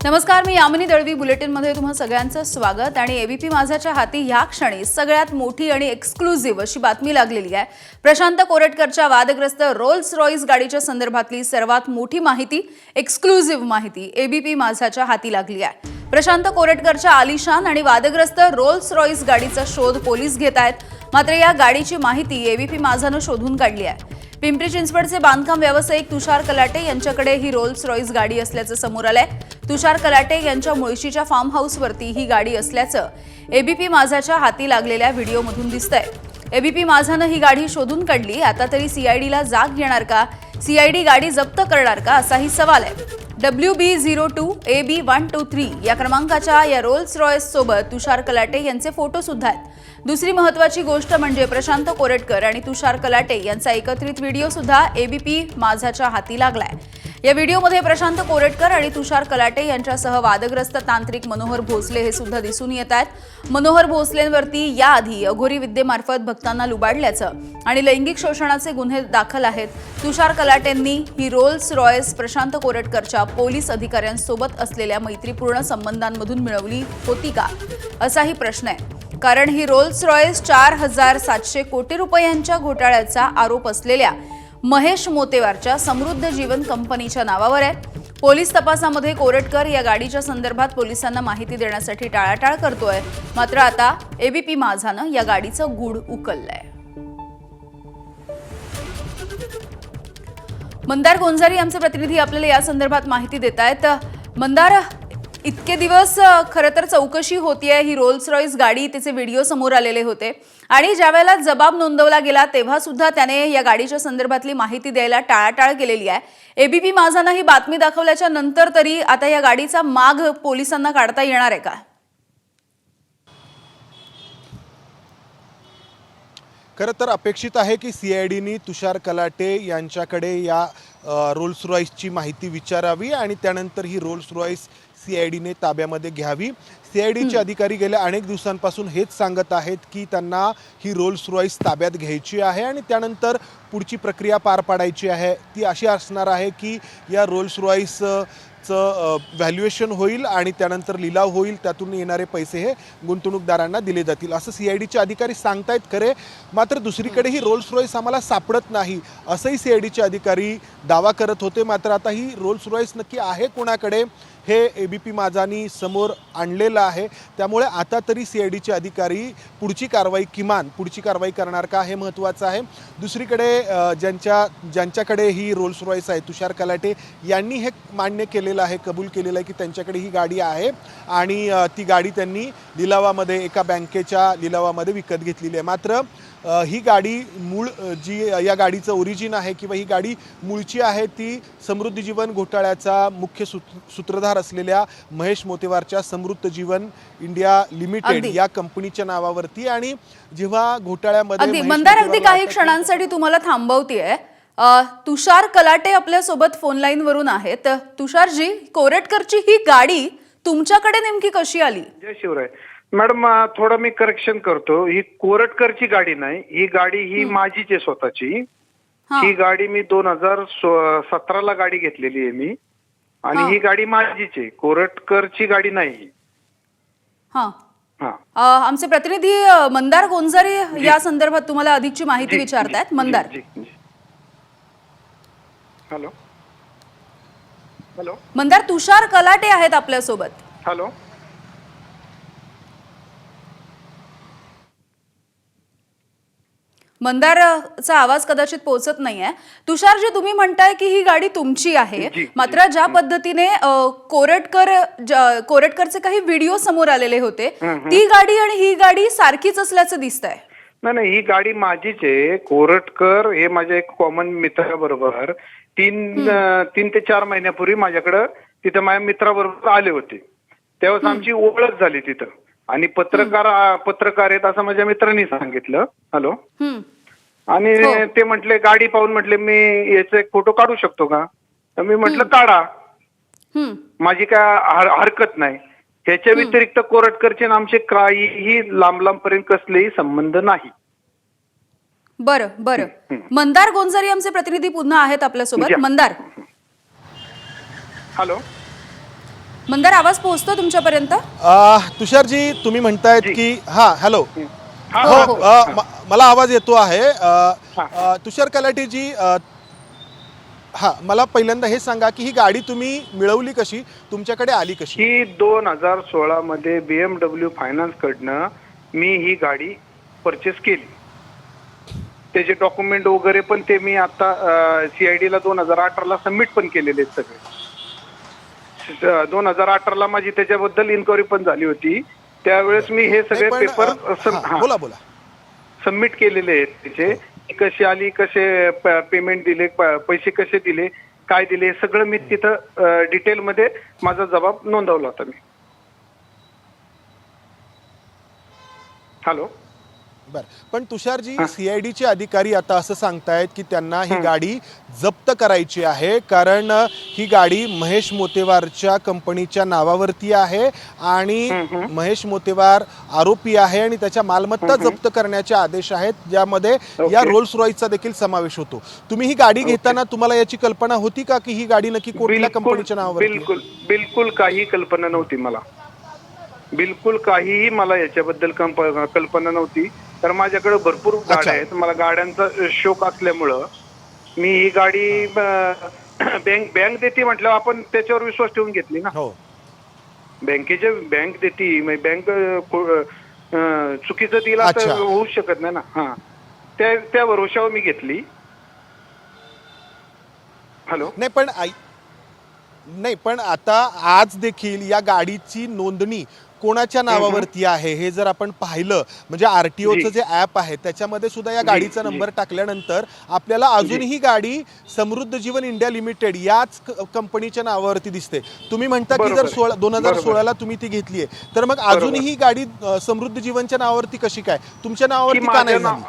नमस्कार, मी यामिनी दळवी. बुलेटिनमध्ये तुम्हा सगळ्यांचं स्वागत. आणि एबीपी माझाच्या हाती ह्या क्षणी सगळ्यात मोठी आणि एक्सक्लुझिव्ह अशी बातमी लागलेली आहे. प्रशांत कोरटकरच्या वादग्रस्त रोल्स रॉइस गाडीच्या संदर्भातली सर्वात मोठी माहिती, एक्सक्लुझिव्ह माहिती एबीपी माझाच्या हाती लागली आहे. प्रशांत कोरटकरच्या आलिशान आणि वादग्रस्त रोल्स रॉइस गाडीचा शोध पोलीस घेत आहेत. मात्र या गाडीची माहिती एबीपी माझानं शोधून काढली आहे. पिंपरी चिंचवडचे बांधकाम व्यावसायिक तुषार कलाटे यांच्याकडे ही रोल्स रॉइस गाडी असल्याचं समोर आलंय. तुषार कलाटे यांच्या मुळशीच्या फार्म हाऊसवरती ही गाडी असल्याचं एबीपी माझाच्या हाती लागलेल्या व्हिडिओमधून दिसतंय. एबीपी माझानं ही गाडी शोधून काढली. आता तरी सीआयडीला जाग येणार का? सीआयडी गाडी जप्त करणार का, असाही सवाल आहे. WB02AB123 या क्रमांकाच्या या रोल्स रॉइस सोबत तुषार कलाटे यांचे फोटो सुद्धा आहेत. दुसरी महत्त्वाची गोष्ट म्हणजे प्रशांत कोरटकर आणि तुषार कलाटे यांचा एकत्रित व्हिडिओ सुद्धा एबीपी माझाच्या हाती लागलाय. या व्हिडिओमध्ये प्रशांत कोरटकर आणि तुषार कलाटे यांच्यासह वादग्रस्त तांत्रिक मनोहर भोसले हे सुद्धा दिसून येत आहेत. मनोहर भोसलेंवरती याआधी अघोरी विद्येमार्फत भक्तांना लुबाडल्याचं आणि लैंगिक शोषणाचे गुन्हे दाखल आहेत. तुषार कलाटेंनी ही रोल्स रॉइस प्रशांत कोरटकरच्या पोलीस अधिकाऱ्यांसोबत असलेल्या मैत्रीपूर्ण संबंधांमधून मिळवली होती का, असाही प्रश्न आहे. कारण ही रोल्स रॉइस 4,700 कोटी रुपयांच्या घोटाळ्याचा आरोप असलेल्या महेश मोतेवारच्या समृद्ध जीवन कंपनीच्या नावावर आहे. पोलीस तपासामध्ये कोरटकर या गाडीच्या संदर्भात पोलिसांना माहिती देण्यासाठी टाळाटाळ करतोय. मात्र आता एबीपी माझानं या गाडीचं गूढ उकललंय. मंदार गोंजारी आमचे प्रतिनिधी आपल्याला या संदर्भात माहिती देत आहेत. मंदार, इतके दिवस खरं तर चौकशी होतीये ही रोल्स रॉइस गाडी, तिचे व्हिडिओ समोर आलेले होते आणि ज्यावेळेला जबाब नोंदवला गेला तेव्हा सुद्धा त्याने या गाडीच्या संदर्भातली माहिती द्यायला टाळाटाळ केलेली आहे. एबीपी माझानं ही बातमी दाखवल्याच्या नंतर तरी आता या गाडीचा माग पोलिसांना काढता येणार आहे का? खरं तर अपेक्षित आहे की सीआयडीनी तुषार कलाटे यांच्याकडे या रोल्स रॉइसची माहिती विचारावी आणि त्यानंतर ही रोल्स रॉइस सीआयडीने ताब्यामध्ये घ्यावी. सीआयडीचे अधिकारी गेल्या अनेक दिवसांपासून हेच सांगत आहेत की त्यांना ही रोल्स रॉइस ताब्यात घ्यायची आहे आणि त्यानंतर पुढची प्रक्रिया पार पाडायची आहे. ती अशी असणार आहे की या रोल्स रॉइसचं व्हॅल्युएशन होईल आणि त्यानंतर लिलाव होईल, त्यातून येणारे पैसे हे गुंतवणूकदारांना दिले जातील असं सीआयडीचे अधिकारी सांगतायत. खरे मात्र दुसरीकडे ही रोल्स रॉइस आम्हाला सापडत नाही असंही सीआयडीचे अधिकारी दावा करत होते. मात्र आता ही रोल्स रॉइस नक्की आहे कोणाकडे हे एबीपी माझानी समोर आणलेलं आहे. त्यामुळे आता तरी सीआयडीचे अधिकारी पुढची कारवाई करणार का हे महत्त्वाचं आहे. दुसरीकडे ज्यांच्याकडे ही रोल्स रॉइस आहे तुषार कलाटे यांनी हे मान्य केलेलं आहे, कबूल केलेलं आहे की त्यांच्याकडे ही गाडी आहे आणि ती गाडी त्यांनी लिलावामध्ये एका बँकेच्या लिलावामध्ये विकत घेतलेली आहे. मात्र ही गाडी मूळ जी या गाडीचं ओरिजिन आहे किंवा ही गाडी मूळची आहे ती समृद्धी जीवन घोटाळ्याचा मुख्य सूत्रधार असलेल्या महेश मोतेवारच्या समृद्ध जीवन इंडिया लिमिटेड या कंपनीच्या नावावरती. आणि जेव्हा घोटाळ्यामध्ये मंदार, अगदी काही क्षणांसाठी तुम्हाला थांबवतेय. तुषार कलाटे आपल्या सोबत फोन लाईन वरून आहेत. तुषारजी, कोरटकरची ही गाडी तुमच्याकडे नेमकी कशी आली? जय शिवराय मॅडम, थोडं मी करेक्शन करतो. ही कोरटकरची गाडी नाही, ही गाडी ही माझीच आहे स्वतःची. ही गाडी मी 2017ला गाडी घेतलेली आहे मी आणि ही गाडी माझीच आहे, कोरटकरची गाडी नाही. आमचे प्रतिनिधी मंदार गोंजारी या संदर्भात तुम्हाला अधिकची माहिती विचारतायत. मंदार, हॅलो हॅलो मंदार, तुषार कलाटे आहेत आपल्या सोबत. हॅलो, मंदारचा आवाज कदाचित पोहोचत नाहीये. तुषारजी, तुम्ही म्हणताय की ही गाडी तुमची आहे, मात्र ज्या पद्धतीने कोरटकरचे काही व्हिडिओ समोर आलेले होते, ती गाडी आणि ही गाडी सारखीच असल्याचं दिसतंय. नाही, ही गाडी माझीच आहे. कोरटकर हे माझ्या एक कॉमन मित्राबरोबर 3 ते 4 महिन्यापूर्वी माझ्याकडं तिथं माझ्या मित्राबरोबर आले होते. तेव्हाच आमची ओळख झाली तिथं आणि पत्रकार आहेत असं माझ्या मित्रांनी सांगितलं. हॅलो, आणि ते म्हटले गाडी पाहून म्हटले मी याचा एक फोटो काढू शकतो का? तर मी म्हटलं काढा, माझी काय हरकत नाही. ह्याच्या व्यतिरिक्त कोरटकरचे आमचे काही लांब पर्यंत कसलेही संबंध नाही. बरं बरं, मंदार गोंजारी आमचे प्रतिनिधी पुन्हा आहेत आपल्या सोबत. मंदार, हॅलो, मंदार, आवाज पोहोचतो तुमच्यापर्यंत? तुषारजी, तुम्ही म्हणतायत जी. की हां, हा, हो, हो. मला आवाज येतो आहे. तुषार कलाटेजी, हां, मला पहिल्यांदा हे सांगा की ही गाडी तुम्ही मिळवली कशी, तुमच्याकडे आली कशी? ही 2016 मध्ये BMW फायनान्स कडनं मी ही गाडी परचेस केली. त्याचे डॉक्युमेंट वगैरे पण ते मी आता CID ला 2018 सबमिट पण केलेले आहेत सगळे. 2018 माझी त्याच्याबद्दल इन्क्वायरी पण झाली होती. त्यावेळेस मी हे सगळे नाही, पण, पेपर बोला बोला. सबमिट केलेले आहेत त्याचे. कशी आली, कसे पेमेंट दिले, पैसे कसे दिले, काय दिले, हे सगळं मी तिथं डिटेलमध्ये माझा जबाब नोंदवला होता मी. हॅलो. बर, पण तुषारजी, CIDचे अधिकारी आता असं सांगतायत की त्यांना ही गाडी जप्त करायची आहे, कारण ही गाडी महेश मोतेवारच्या कंपनीच्या नावावरती आहे आणि महेश मोतेवार आरोपी आहे आणि त्याच्या मालमत्ता जप्त करण्याचे आदेश आहेत, ज्यामध्ये या रोल्स रॉयसचा देखील समावेश होतो. तुम्ही ही गाडी घेताना तुम्हाला याची कल्पना होती का की ही गाडी नक्की कोणत्या कंपनीच्या नावावरती? बिलकुल काही कल्पना नव्हती मला. बिलकुल काहीही मला याच्याबद्दल कल्पना नव्हती. तर माझ्याकडे भरपूर गाड्या आहेत. मला गाड्यांचा शौक असल्यामुळं मी ही गाडी बँक देते म्हटलं, आपण त्याच्यावर विश्वास ठेवून घेतली ना. हो, बँक देते, बँक चुकीचं दिला तर होऊ शकत नाही ना. हा, त्या भरोशावर मी घेतली. हॅलो. नाही, पण आता आज देखील या गाडीची नोंदणी कोणाच्या नावावरती आहे हे जर आपण पाहिलं, म्हणजे RTOचं जे ऍप आहे त्याच्यामध्ये सुद्धा या गाडीचा नंबर टाकल्यानंतर आपल्याला अजूनही गाडी समृद्ध जीवन इंडिया लिमिटेड याच कंपनीच्या नावावरती दिसते. तुम्ही म्हणता की जर 2016ला तुम्ही ती घेतलीये, तर मग अजूनही ही गाडी समृद्ध जीवनच्या नावावरती कशी काय तुमच्या नावावरती का नाही झाली?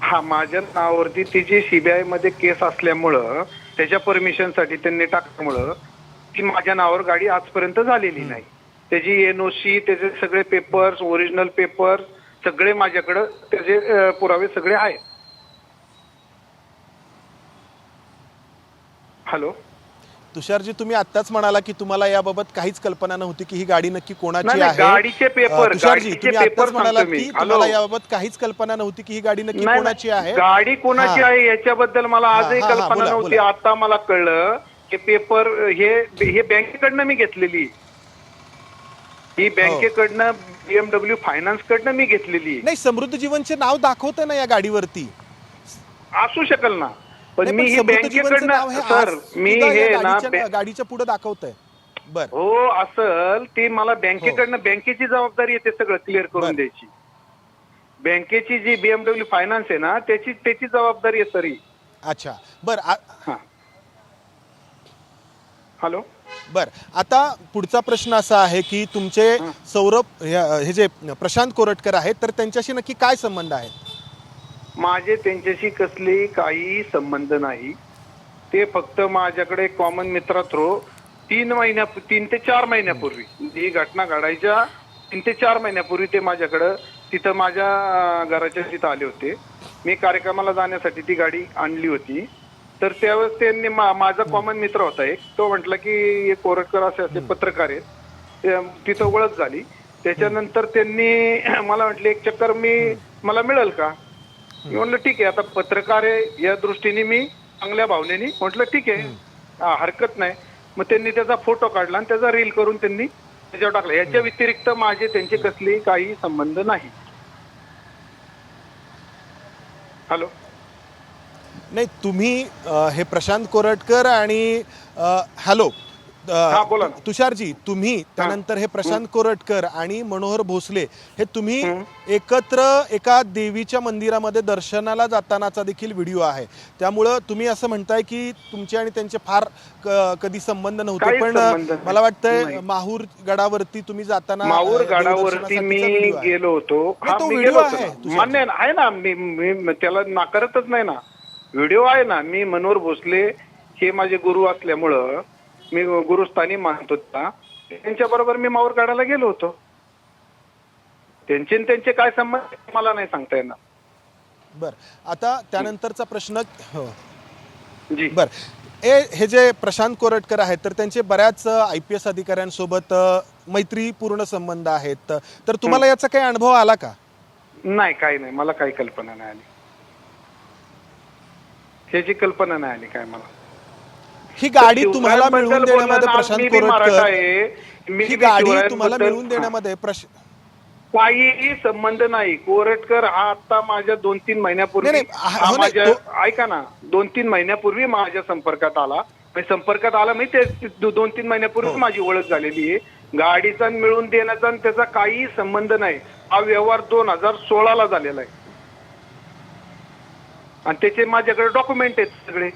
हा, माझ्या नावावरती तिची CBI मध्ये केस असल्यामुळं, त्याच्या परमिशनसाठी त्यांनी टाकल्यामुळं ती माझ्या नावावर गाडी आजपर्यंत झालेली नाही. त्याची NOC, त्याचे सगळे पेपर्स, ओरिजिनल पेपर्स सगळे माझ्याकडे, त्याचे पुरावे सगळे आहेत. हॅलो. तुषारजी, तुम्ही आत्ताच म्हणाला की तुम्हाला याबाबत काहीच कल्पना नव्हती की ही गाडी नक्की कोणाची आहे. गाडीचे पेपर, तुषारजी, तुम्ही आत्ताच म्हणाला की तुम्हाला याबाबत काहीच कल्पना नव्हती की ही गाडी नक्की कोणाची आहे. गाडी कोणाची आहे याच्याबद्दल मला आजही कल्पना नव्हती. आता मला कळलं की पेपर हे बँकेकडनं मी घेतलेली. ही बँकेकडनं BMW फायनान्स कडनं मी घेतलेली. नाही, समृद्ध जीवनचे नाव दाखवतंय ना या गाडीवरती. असू शकेल ना, पण मी ही बँकेकडनं, सर, मी हे ना गाडीच्या पुढे दाखवतंय. बर, हो असल ती मला बँकेकडनं, बँकेची जबाबदारी येते सगळं क्लिअर करून द्यायची. बँकेची जी BMW फायनान्स आहे ना, त्याची जबाबदारी आहे सर. अच्छा, बर. हॅलो. बर, आता पुढचा प्रश्न असा आहे की तुमचे सौरभ हे जे प्रशांत कोरटकर आहेत, तर त्यांच्याशी नक्की काय संबंध आहेत? माझे त्यांच्याशी कसली काही संबंध नाही. ते फक्त माझ्याकडे कॉमन मित्रा थ्रू 3 ते 4 महिन्यापूर्वी, ही घटना घडायच्या 3 ते 4 महिन्यापूर्वी ते माझ्याकडं तिथं माझ्या घराच्या तिथं आले होते. मी कार्यक्रमाला जाण्यासाठी ती गाडी आणली होती. तर त्यावेळेस त्यांनी माझा कॉमन मित्र होता एक, तो म्हटला की कोरटकर असे पत्रकार आहेत. तिथं ओळख झाली. त्याच्यानंतर त्यांनी मला म्हटले एक चक्कर मला मिळेल का? मी म्हटलं ठीक आहे, आता पत्रकार आहे या दृष्टीने मी चांगल्या भावनेने म्हटलं ठीक आहे, हरकत नाही. मग त्यांनी त्याचा फोटो काढला आणि त्याचा रील करून त्यांनी त्याच्यावर टाकला. याच्या व्यतिरिक्त माझे त्यांचे कसले काही संबंध नाही. हॅलो. नाही, तुम्ही हे प्रशांत कोरटकर आणि हॅलो बोला ना. तुषारजी, तुम्ही त्यानंतर हे प्रशांत कोरटकर आणि मनोहर भोसले हे तुम्ही एकत्र एका देवीच्या मंदिरामध्ये दर्शनाला जातानाचा देखील व्हिडिओ आहे. त्यामुळं तुम्ही असं म्हणताय की तुमचे आणि त्यांचे फार कधी संबंध नव्हते. पण मला वाटतंय माहूर गडावरती तुम्ही जाताना, माहूर गडावरती मी गेलो होतो. तो व्हिडिओ आहे, मान्य आहे ना, मी त्याला नाकारतच नाही ना. व्हिडिओ आहे ना. मी मनोहर भोसले हे माझे गुरु असल्यामुळं मी गुरुस्थानी मानतो. त्यांच्या बरोबर मी माहूर गडाला गेलो होतो. त्यांचे काय संबंध मला नाही सांगता येणार. बर, आता त्यानंतरचा प्रश्न. जी. बर, हे जे प्रशांत कोरटकर आहेत तर त्यांचे बऱ्याच IPS अधिकाऱ्यांसोबत मैत्रीपूर्ण संबंध आहेत, तर तुम्हाला याचा काही अनुभव आला का? नाही, काही नाही, मला काही कल्पना नाही आली, ह्याची कल्पना नाही आली काय मला. ही गाडी तुम्हाला मिळवून शिवरायांबद्दल देण्यामध्ये बोलणं, प्रशांत मी बी मराठा कोरटकर आहे, मी ही बी गाडी तुम्हाला शिवरायांबद्दल- मिळवून देण्यामध्ये काहीही संबंध नाही. कोरटकर हा आता माझ्या 2-3 महिन्यापूर्वी नाही, हा हो नाही, माझ्या ऐका ना, 2-3 महिन्यापूर्वी माझ्या संपर्कात आला. संपर्कात आला मी ते 2-3 महिन्यापूर्वी माझी ओळख झालेली आहे. गाडीचा मिळून देण्याचा आणि त्याचा काही संबंध नाही. हा व्यवहार 2016ला झालेला आहे आणि त्याचे माझ्याकडे डॉक्युमेंट आहेत सगळे.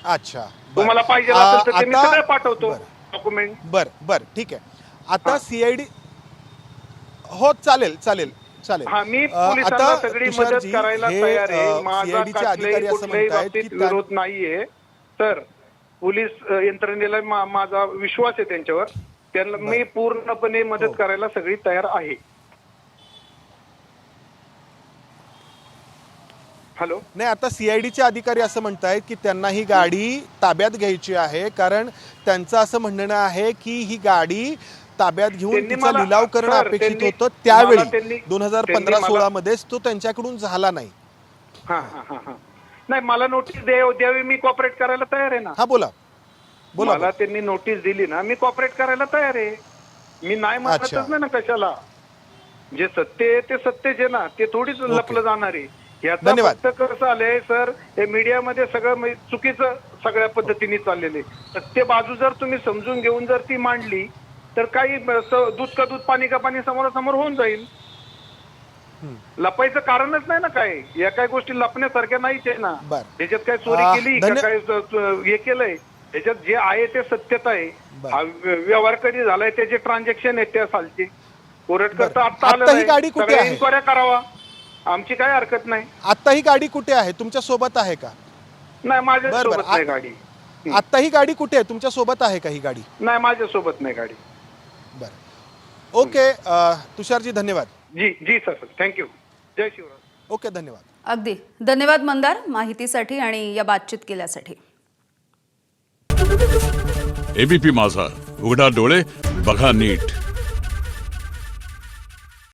अच्छा, बरं. तुम्हाला पाहिजे असेल तर ते मी आता- सगळे पाठवतो बरं. डॉक्युमेंट. बर ठीक आहे. आता CID हो चालेल. हा, मी पोलिसांना सगळी मदत करायला तयार आहे. माझा अधिकारी असं कुठल्याही म्हणतायत की बाबतीत विरोध नाहीये. तर पोलीस यंत्रणेला माझा विश्वास आहे त्यांच्यावर. त्यांना मी पूर्णपणे मदत करायला सगळी तयार आहे. हॅलो. नाही, आता CIDचे अधिकारी असं म्हणतायत की त्यांना ही गाडी ताब्यात घ्यायची आहे, कारण त्यांचं असं म्हणणं आहे की ही गाडी ताब्यात घेऊन त्यांनी तिचा मला- लिलाव करणं सर, अपेक्षित त्यांनी- होतं. त्यावेळी मला त्यांनी- 2015-16 मध्येच तो त्यांच्याकडून झाला नाही. हा. नाही, मला नोटीस द्यावी, मी कॉपरेट करायला तयार आहे ना. हा, बोला. मला त्यांनी नोटीस दिली ना, मी कॉपरेट करायला तयार आहे. मी नाही म्हणतच नाही ना कशाला. जे सत्य आहे ते सत्यच आहे ना, ते थोडीच लपलं जाणार आहे. याचा धन्यवाद. फक्त कसं आलंय सर, हे मीडियामध्ये सगळं चुकीचं सगळ्या पद्धतीने चाललेलं आहे. सत्य बाजू जर तुम्ही समजून घेऊन जर ती मांडली तर काही दूध का दूध पाणी का पाणी समोरासमोर होऊन जाईल. लपायचं कारणच नाही ना काय. या काही गोष्टी लपण्यासारख्या नाहीच आहे ना. बरं. त्याच्यात काय चोरी केली का काय हे केलंय, त्याच्यात जे आहे ते सत्यता आहे. हा व्यवहार कधी झालाय, त्याचे ट्रान्झॅक्शन आहेत त्या सालचे. कोरटकर तर आता आलं आता ही गाडी कुठे आहे? इन्क्वायरी करावा, आमची काय हरकत नाही. आता ही गाडी कुठे आहे? तुमच्या सोबत आहे का? नाही, माझ्या बरं. सोबत नाही गाडी. आता ही गाडी कुठे आहे? तुमच्या सोबत आहे का ही गाडी? नाही, माझ्या सोबत नाही गाडी. बरं, ओके. तुषारजी धन्यवाद. जी सर, थँक्यू. जय शिवराय. ओके, धन्यवाद. अगदी धन्यवाद मंदार, माहितीसाठी आणि या बातचीत केल्यासाठी. ABP माझा, उघडा डोळे बघा नीट.